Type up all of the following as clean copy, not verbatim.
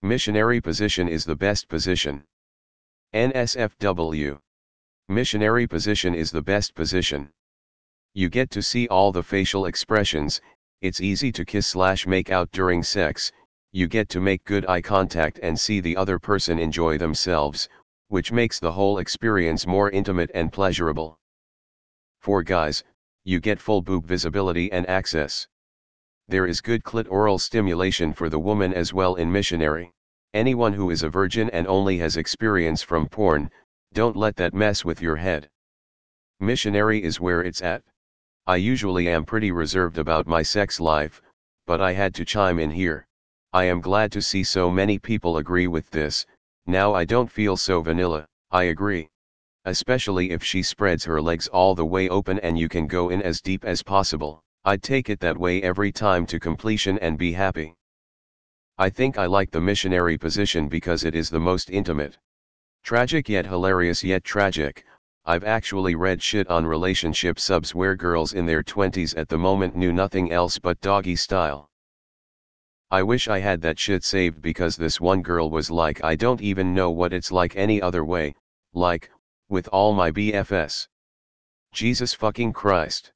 Missionary position is the best position. NSFW. Missionary position is the best position. You get to see all the facial expressions, it's easy to kiss/make out during sex, you get to make good eye contact and see the other person enjoy themselves, which makes the whole experience more intimate and pleasurable. For guys, you get full boob visibility and access. There is good clitoral stimulation for the woman as well in Missionary. Anyone who is a virgin and only has experience from porn, don't let that mess with your head. Missionary is where it's at. I usually am pretty reserved about my sex life, but I had to chime in here. I am glad to see so many people agree with this. Now I don't feel so vanilla. I agree. Especially if she spreads her legs all the way open and you can go in as deep as possible. I'd take it that way every time to completion and be happy. I think I like the missionary position because it is the most intimate. Tragic yet hilarious yet tragic. I've actually read shit on relationship subs where girls in their 20s at the moment knew nothing else but doggy style. I wish I had that shit saved because this one girl was like, I don't even know what it's like any other way, like, with all my BFS. Jesus fucking Christ.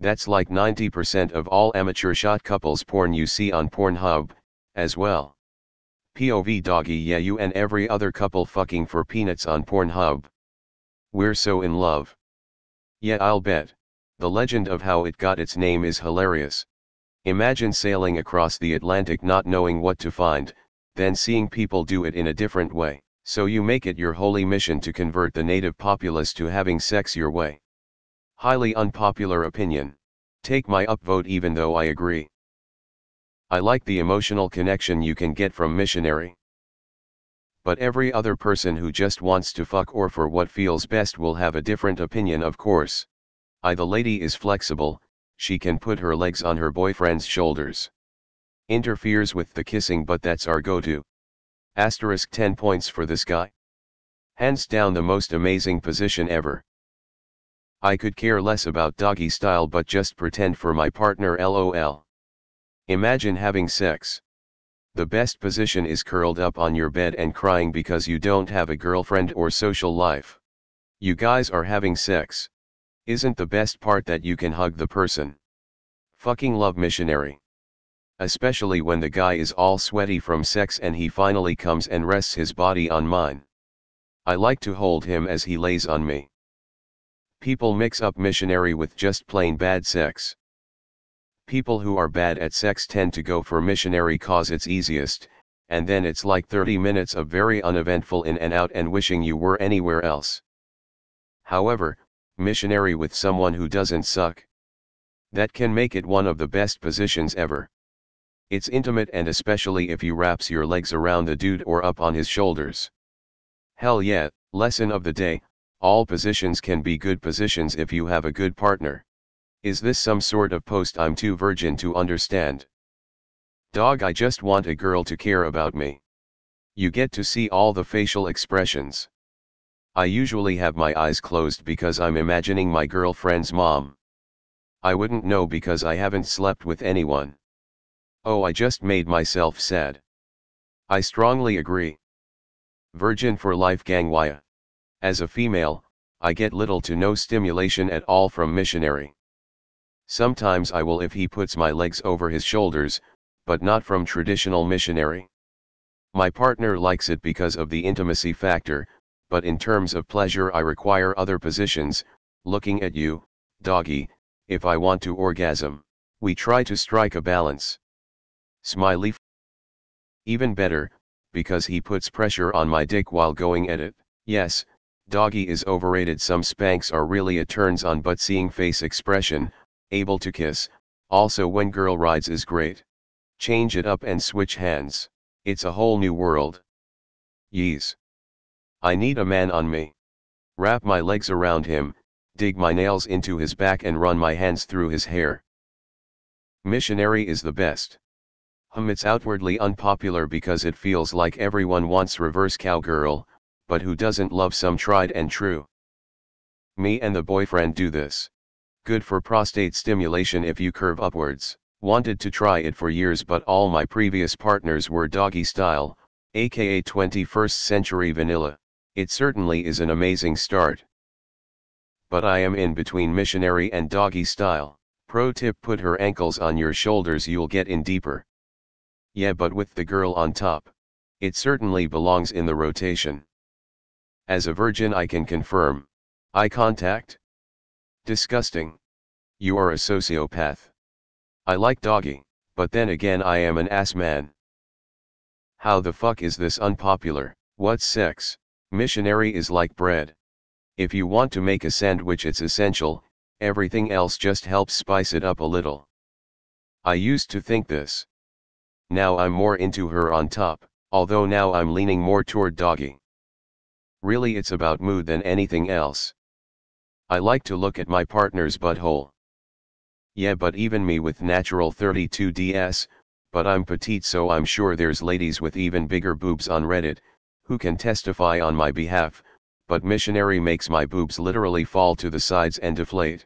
That's like 90% of all amateur shot couples porn you see on Pornhub, as well. POV doggy, yeah, you and every other couple fucking for peanuts on Pornhub. We're so in love. Yeah, I'll bet. The legend of how it got its name is hilarious. Imagine sailing across the Atlantic not knowing what to find, then seeing people do it in a different way, so you make it your holy mission to convert the native populace to having sex your way. Highly unpopular opinion. Take my upvote even though I agree. I like the emotional connection you can get from Missionary. But every other person who just wants to fuck or for what feels best will have a different opinion, of course. The lady is flexible, she can put her legs on her boyfriend's shoulders. Interferes with the kissing, but that's our go-to. Asterisk 10 points for this guy. Hands down the most amazing position ever. I could care less about doggy style but just pretend for my partner, lol. Imagine having sex. The best position is curled up on your bed and crying because you don't have a girlfriend or social life. You guys are having sex. Isn't the best part that you can hug the person? Fucking love Missionary. Especially when the guy is all sweaty from sex and he finally comes and rests his body on mine. I like to hold him as he lays on me. People mix up Missionary with just plain bad sex. People who are bad at sex tend to go for Missionary cause it's easiest, and then it's like 30 minutes of very uneventful in and out and wishing you were anywhere else. However, Missionary with someone who doesn't suck. That can make it one of the best positions ever. It's intimate, and especially if you wraps your legs around the dude or up on his shoulders. Hell yeah. Lesson of the day. All positions can be good positions if you have a good partner. Is this some sort of post I'm too virgin to understand? Dog, I just want a girl to care about me. You get to see all the facial expressions. I usually have my eyes closed because I'm imagining my girlfriend's mom. I wouldn't know because I haven't slept with anyone. Oh, I just made myself sad. I strongly agree. Virgin for life, gangwaya. As a female, I get little to no stimulation at all from Missionary. Sometimes I will if he puts my legs over his shoulders, but not from traditional Missionary. My partner likes it because of the intimacy factor, but in terms of pleasure I require other positions, looking at you, doggy, if I want to orgasm. We try to strike a balance. Smiley. Even better, because he puts pressure on my dick while going at it. Yes, doggy is overrated. Some spanks are really a turns on, but seeing face expression, able to kiss, also when girl rides is great. Change it up and switch hands. It's a whole new world. Yees. I need a man on me. Wrap my legs around him, dig my nails into his back and run my hands through his hair. Missionary is the best. It's outwardly unpopular because it feels like everyone wants reverse cowgirl, but who doesn't love some tried and true? Me and the boyfriend do this. Good for prostate stimulation if you curve upwards. Wanted to try it for years, but all my previous partners were doggy style, aka 21st century vanilla. It certainly is an amazing start. But I am in between missionary and doggy style. Pro tip: put her ankles on your shoulders, you'll get in deeper. Yeah, but with the girl on top. It certainly belongs in the rotation. As a virgin I can confirm. Eye contact? Disgusting. You are a sociopath. I like doggy, but then again I am an ass man. How the fuck is this unpopular? What's sex? Missionary is like bread. If you want to make a sandwich, it's essential, everything else just helps spice it up a little. I used to think this. Now I'm more into her on top, although now I'm leaning more toward doggy. Really, it's about mood than anything else. I like to look at my partner's butthole. Yeah, but even me with natural 32DS, but I'm petite, so I'm sure there's ladies with even bigger boobs on Reddit, who can testify on my behalf, but missionary makes my boobs literally fall to the sides and deflate.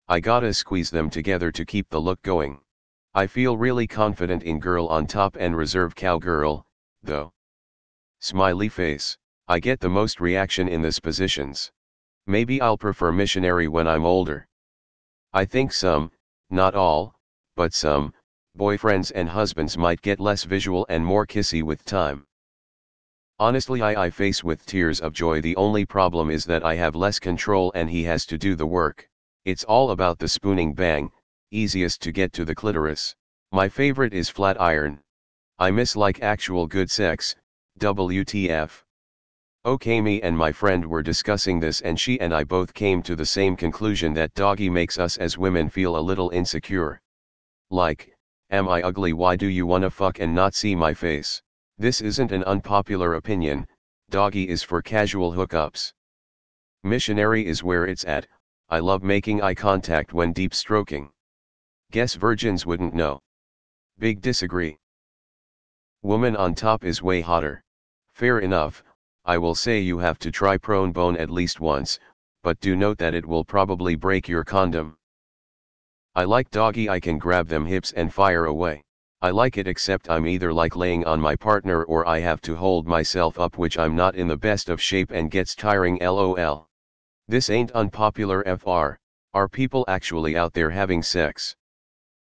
I gotta squeeze them together to keep the look going. I feel really confident in girl on top and reserve cowgirl, though. Smiley face. I get the most reaction in this positions. Maybe I'll prefer missionary when I'm older. I think some, not all, but some, boyfriends and husbands might get less visual and more kissy with time. Honestly, I face with tears of joy. The only problem is that I have less control and he has to do the work. It's all about the spooning bang, easiest to get to the clitoris. My favorite is flat iron. I miss like actual good sex, WTF. Okay, me and my friend were discussing this and she and I both came to the same conclusion, that doggy makes us as women feel a little insecure. Like, am I ugly? Why do you wanna fuck and not see my face? This isn't an unpopular opinion, doggy is for casual hookups. Missionary is where it's at. I love making eye contact when deep stroking. Guess virgins wouldn't know. Big disagree. Woman on top is way hotter. Fair enough. I will say you have to try prone bone at least once, but do note that it will probably break your condom. I like doggy. I can grab them hips and fire away. I like it, except I'm either like laying on my partner or I have to hold myself up, which I'm not in the best of shape and gets tiring, lol. This ain't unpopular FR, are people actually out there having sex?